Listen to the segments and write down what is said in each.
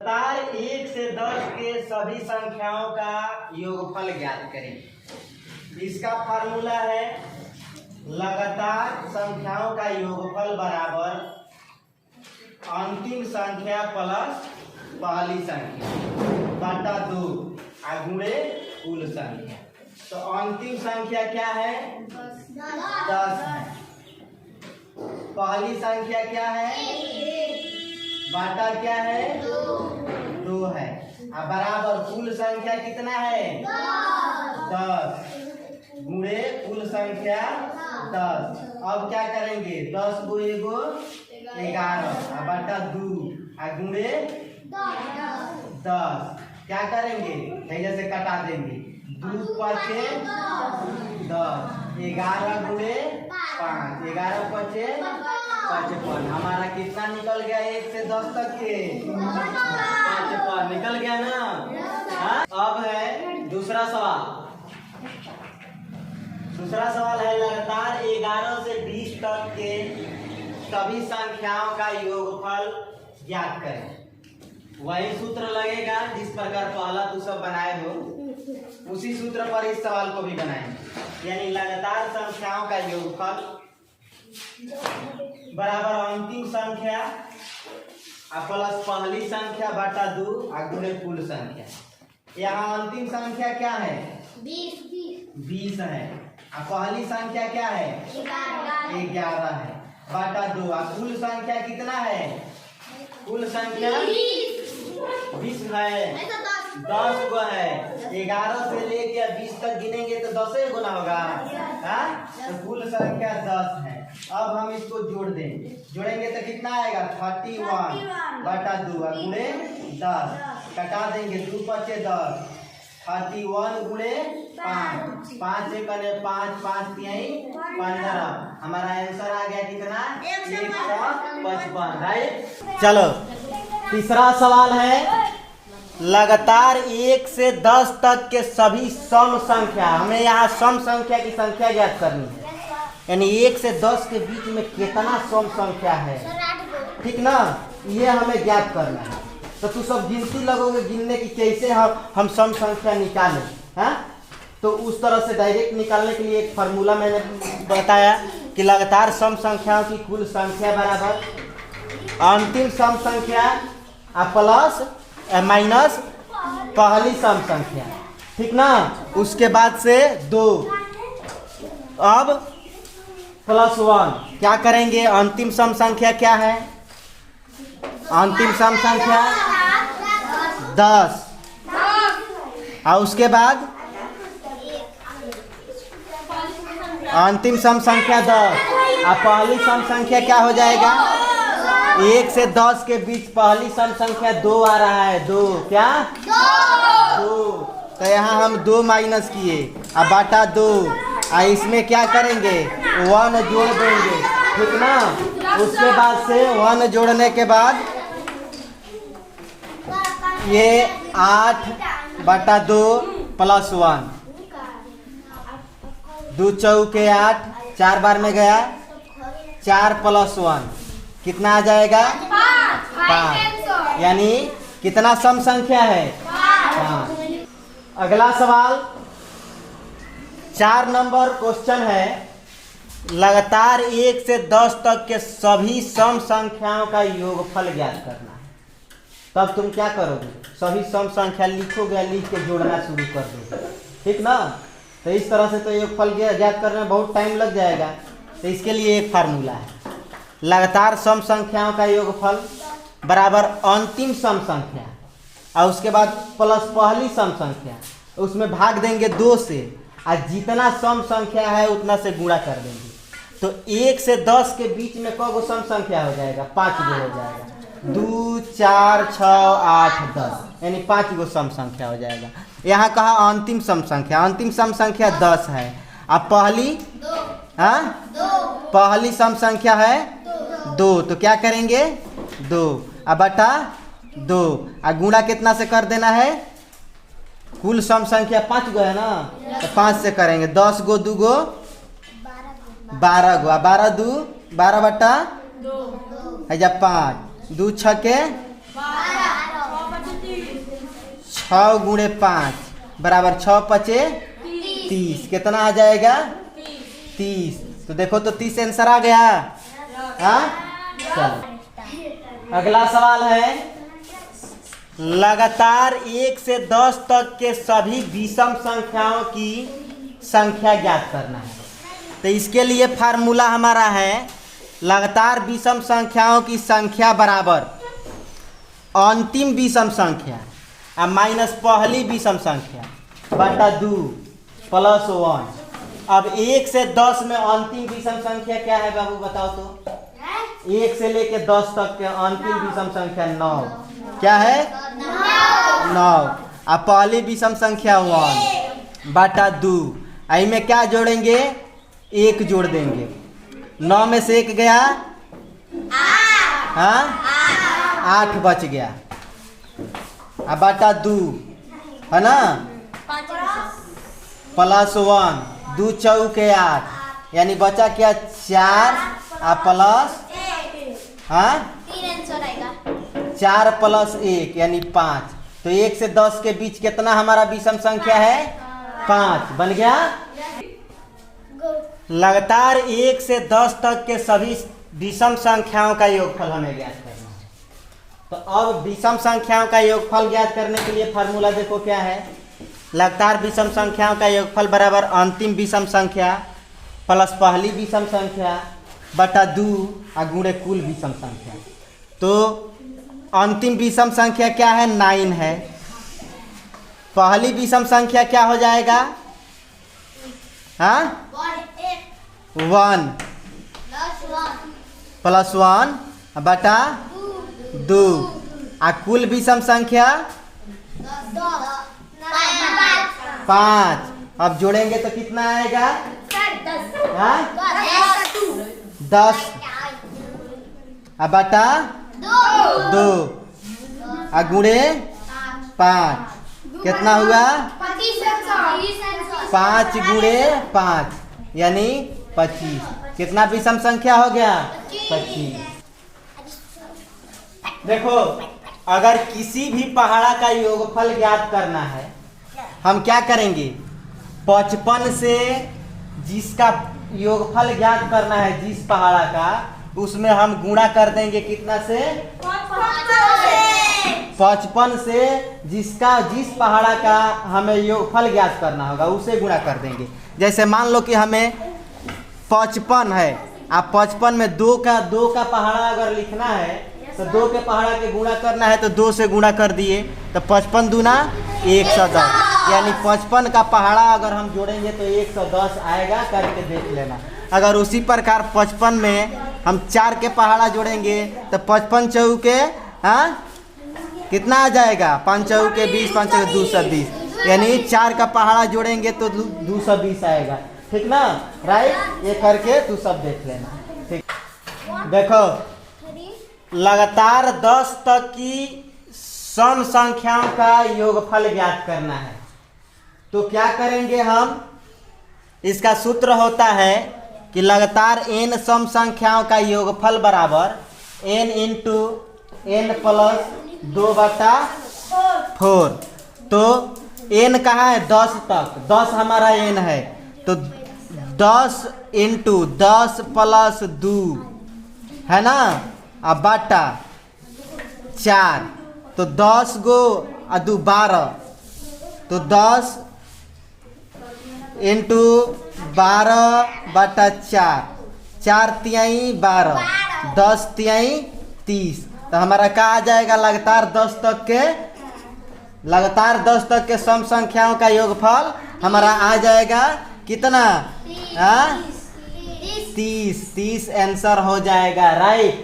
लगातार 1 से 10 के सभी संख्याओं का योगफल ज्ञात करें। इसका फार्मूला है लगातार संख्याओं का योगफल बराबर अंतिम संख्या प्लस पहली संख्या बटा 2 गुणे कुल संख्या। तो अंतिम संख्या क्या है? 10 है। पहली संख्या क्या है? बाटा क्या है? 2 है। अब बराबर कुल संख्या कितना है? 10 गुणे कुल संख्या 10। अब क्या करेंगे? 10 को 11 बटा 2 गुणे 10। क्या करेंगे? जैसे कटा देंगे। 2 पचे 10, 11 गुणे 5, 11 पचे 55। हमारा कितना निकल गया? 1 से 10 तक के 55 निकल गया ना। अब है दूसरा सवाल। दूसरा सवाल है लगातार 11 से 20 तक के सभी संख्याओं का योगफल ज्ञात करें। वही सूत्र लगेगा जिस प्रकार पहला तू सब बनाए हो, उसी सूत्र पर इस सवाल को भी बनाएंगे। यानी लगातार संख्याओं का योगफल बराबर अंतिम संख्या प्लस पहली संख्या बटा 2 गुणे कुल संख्या। यहाँ अंतिम संख्या क्या है? 20 है। पहली संख्या क्या है? 11 है बटा 2। कुल संख्या कितना है? कुल संख्या 20 है। 10 गो है। 11 से लेके 20 तक गिनेंगे तो 10 गुना होगा। तो कुल संख्या 10 है। अब हम इसको जोड़ देंगे। जोड़ेंगे तो कितना आएगा? 31 बटा 2 गुणे 10। कटा देंगे। 2 पचे 10, 31 गुणे 5, 5 से करें 5, 5 3 15। हमारा आंसर आ गया कितना? 155। राइट। चलो तीसरा सवाल है लगातार 1 से 10 तक के सभी सम संख्या। हमें यहाँ सम संख्या की संख्या ज्ञात करनी है। यानी 1 से 10 के बीच में कितना सम संख्या है, ठीक ना? ये हमें ज्ञात करना है। तो तू सब गिनती लगोगे गिनने की कैसे हम सम संख्या निकालें। हाँ, तो उस तरह से डायरेक्ट निकालने के लिए एक फार्मूला मैंने बताया कि लगातार सम संख्याओं की कुल संख्या बराबर अंतिम सम संख्या प्लस माइनस पहली सम संख्या, ठीक ना? उसके बाद से 2 अब प्लस 1 क्या करेंगे? अंतिम सम संख्या क्या है? अंतिम सम संख्या 10 और उसके बाद अंतिम सम संख्या 10 और पहली सम संख्या क्या हो जाएगा? 1 से 10 के बीच पहली सम संख्या 2 आ रहा है। 2 क्या? 2। तो यहाँ हम 2 माइनस किए अब बटा 2 और इसमें क्या करेंगे? 1 जोड़ देंगे, ठीक ना? उसके बाद से 1 जोड़ने के बाद ये 8 बटा 2 प्लस 1, 2 चौके 8, 4 बार में गया 4 प्लस 1 कितना आ जाएगा? 5। यानी कितना सम संख्या है? 5। अगला सवाल 4 नंबर क्वेश्चन है लगातार 1 से 10 तक के सभी सम संख्याओं का योगफल ज्ञात करना है। तब तुम क्या करोगे? सभी सम संख्या लिखोगे, लिख के जोड़ना शुरू कर दोगे, ठीक ना? तो इस तरह से तो योगफल ज्ञात करने में बहुत टाइम लग जाएगा। तो इसके लिए एक फार्मूला है लगातार सम संख्याओं का योगफल बराबर अंतिम सम संख्या और उसके बाद प्लस पहली सम संख्या। उसमें भाग देंगे 2 से और जितना सम संख्या है उतना से गुणा कर देंगे। तो 1 से 10 के बीच में कौन सम संख्या हो जाएगा? 5 गो हो जाएगा। 2 4 6 8 10 यानी 5 गो सम संख्या हो जाएगा। यहाँ कहा अंतिम सम संख्या। अंतिम सम संख्या 10 है। अब पहली पहली सम संख्या है 2। तो क्या करेंगे? 2 अब बटा 2 और गुणा कितना से कर देना है? कुल सम संख्या 5 गो है ना, तो 5 से करेंगे। 10 गो 2 गो 12 गो। 12 2 12 बटा 2 है जब 5 2 6 के 6 गुणे 5 बराबर 6 पचे 30। कितना आ जाएगा 30। तो देखो तो 30 आंसर आ गया। हाँ चलो अगला सवाल है, लगातार 1 से 10 तक के सभी विषम संख्याओं की संख्या ज्ञात करना है। तो इसके लिए फार्मूला हमारा है लगातार विषम संख्याओं की संख्या बराबर अंतिम विषम संख्या और माइनस पहली विषम संख्या बटा 2 प्लस 1। अब 1 से 10 में अंतिम विषम संख्या क्या है बाबू बताओ तो? 1 से लेके 10 तक के अंतिम विषम संख्या 9। क्या है 9। अब पहली विषम संख्या 1 बटा 2। आई में क्या जोड़ेंगे 1 जोड़ देंगे। 9 में से 1 गया, हाँ 8 बच गया। अब बटा 2 है ना, प्लस 1 2 चौके 8 यानी बचा क्या 4 और प्लस 4 प्लस 1 यानी 5। तो 1 से 10 के बीच कितना हमारा विषम संख्या है 5 बन गया। लगातार 1 से 10 तक के सभी विषम संख्याओं का योगफल हमें ज्ञात करना है। तो अब विषम संख्याओं का योगफल ज्ञात करने के लिए फार्मूला देखो क्या है, लगातार विषम संख्याओं का योगफल बराबर अंतिम विषम संख्या प्लस पहली विषम संख्या बटा 2 और गुणे कुल विषम संख्या। तो अंतिम विषम संख्या क्या है 9 है। पहली विषम संख्या क्या हो जाएगा, हाँ 1 प्लस 1 बटा 2 और कुल विषम संख्या 5। अब जोड़ेंगे तो कितना आएगा 10 अब बटा 2 और गुणे 5 कितना हुआ 5 गुणे 5 यानी 25। कितना विषम संख्या हो गया 25। देखो अगर किसी भी पहाड़ा का योगफल ज्ञात करना है हम क्या करेंगे 55 से जिसका योगफल ज्ञात करना है जिस पहाड़ा का उसमें हम गुणा कर देंगे कितना से 55 से जिस पहाड़ा का हमें योगफल ज्ञात करना होगा उसे गुणा कर देंगे। जैसे मान लो कि हमें 55 है, आप 55 में 2 का पहाड़ा अगर लिखना है तो 2 के पहाड़ा के गुणा करना है तो 2 से गुणा कर दिए तो 55 दूना 110 यानी 55 का पहाड़ा अगर हम जोड़ेंगे तो 110 आएगा, करके देख लेना। अगर उसी प्रकार 55 में हम 4 के पहाड़ा जोड़ेंगे तो 55 चौके हाँ कितना आ जाएगा 5 चौके 20 5 चौके 220 यानी 4 का पहाड़ा जोड़ेंगे तो 220 आएगा। ठीक ना, राइट। ये करके तू सब देख लेना। ठीक, देखो लगातार 10 तक की सम संख्याओं का योगफल ज्ञात करना है तो क्या करेंगे हम, इसका सूत्र होता है कि लगातार n सम संख्याओं का योगफल बराबर n इंटू n प्लस 2/4। तो n कहाँ है 10 तक, 10 हमारा n है तो 10 इंटू 10 प्लस 2 है ना, अब बटा 4 तो 10 गो 2 12 तो 10 इंटू 12/4 4 तिहाई 12 10 तिहाई 30। तो हमारा क्या आ जाएगा लगातार 10 तक के सम संख्याओं का योगफल हमारा आ जाएगा कितना 30 आंसर हो जाएगा, राइट।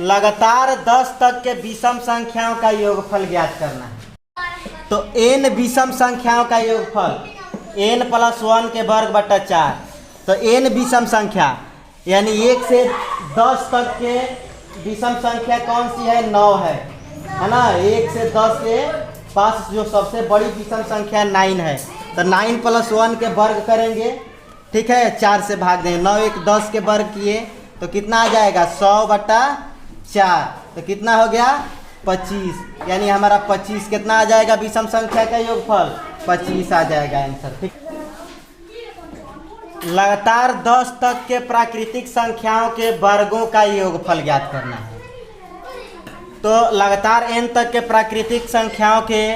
लगातार 10 तक के विषम संख्याओं का योगफल ज्ञात करना है तो n विषम संख्याओं का योगफल n प्लस 1 के वर्ग बटा 4। तो n विषम संख्या यानी 1 से 10 तक के विषम संख्या कौन सी है 9 है ना। 1 से 10 के पास जो सबसे बड़ी विषम संख्या 9 है तो 9 प्लस 1 के वर्ग करेंगे, ठीक है 4 से भाग देंगे। 9 1 10 के वर्ग किए तो कितना आ जाएगा 100/4 तो कितना हो गया 25, यानी हमारा 25 कितना आ जाएगा विषम संख्या का योगफल 25 आ जाएगा आंसर। ठीक, लगातार 10 तक के प्राकृतिक संख्याओं के वर्गों का योगफल ज्ञात करना है। तो लगातार n तक के प्राकृतिक संख्याओं के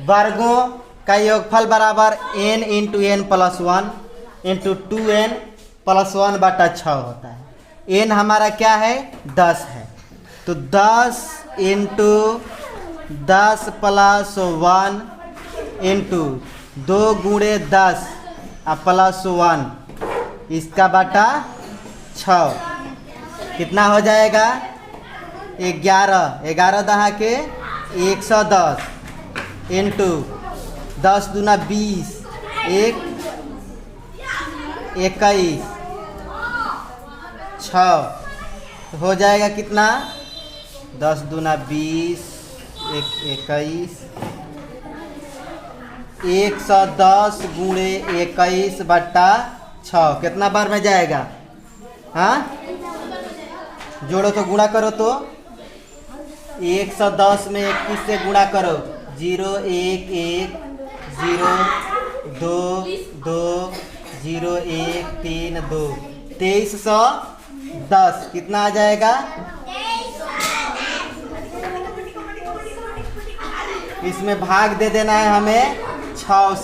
वर्गों का योगफल बराबर n into n plus 1 into 2n plus 1 बटा 6 होता है। n हमारा क्या है 10 है, तो 10 इंटू 10 प्लस 1 इंटू 2 गुणे 10 प्लस 1 इसका बटा 6 कितना हो जाएगा 11 दहा के 110 इंटू 10 दूना 20 21 6 हो जाएगा कितना 10 दूना 20 21 110 गुणे 21 बटा 6 कितना बार में जाएगा। हाँ जोड़ो तो गुणा करो तो 110 में 21 से गुणा करो 0 1 1 0 2 2 0 1 3 2 2310 कितना आ जाएगा। इसमें भाग दे देना है हमें 6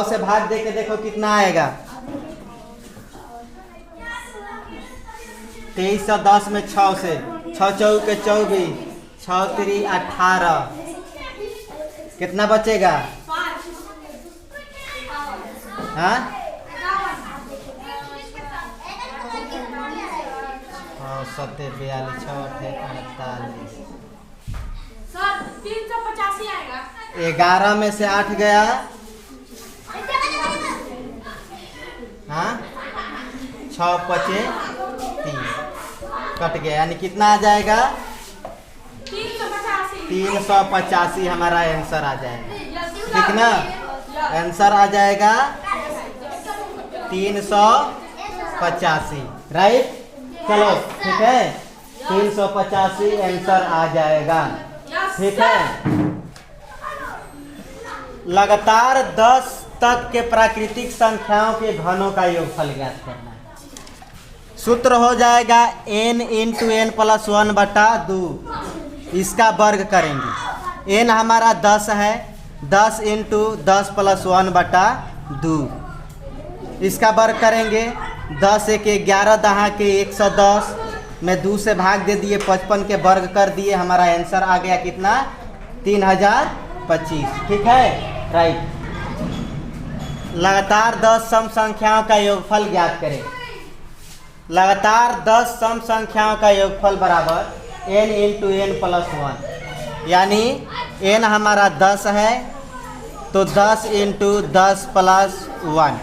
से भाग दे के देखो कितना आएगा। 2310 में 6 से 6 चौक के 24 6 3 18 कितना बचेगा। हाँ 7 42 6 48 385 आएगा। 11 में से 8 गया। हाँ 6 5 30 कट गया, यानी कितना आ जाएगा 385 हमारा आंसर आ जाएगा। ठीक ना, आंसर आ जाएगा 385। राइट, चलो ठीक है 385 आंसर आ जाएगा। ठीक है, लगातार 10 तक के प्राकृतिक संख्याओं के घनों का योगफल ज्ञात करना है। सूत्र हो जाएगा n इंटू n प्लस 1 बटा 2, इसका वर्ग करेंगे। n हमारा 10 है, 10 इंटू 10 प्लस 1 बटा 2 इसका वर्ग करेंगे। 10 एक 11 दहा के 110 में 2 से भाग दे दिए 55 के वर्ग कर दिए, हमारा आंसर आ गया कितना 3025। ठीक है, राइट। लगातार 10 सम संख्याओं का योगफल ज्ञात करें। लगातार 10 सम संख्याओं का योगफल बराबर n इंटू n प्लस 1, यानी n हमारा 10 है तो 10 इंटू 10 प्लस 1,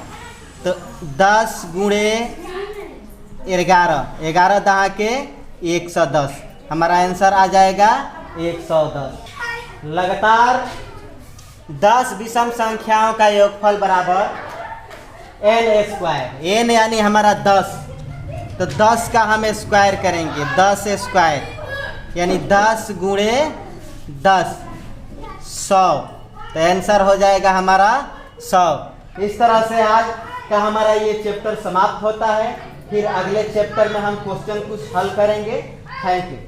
तो 10 गुणे 11 दहा के 110 हमारा आंसर आ जाएगा 110। लगातार 10 विषम संख्याओं का योगफल बराबर n स्क्वायर। n यानी हमारा 10, तो 10 का हम स्क्वायर करेंगे, 10 स्क्वायर यानी 10 गुणे 10 100, तो आंसर हो जाएगा हमारा 100। इस तरह से आज का हमारा ये चैप्टर समाप्त होता है। फिर अगले चैप्टर में हम क्वेश्चन कुछ हल करेंगे। Thank you.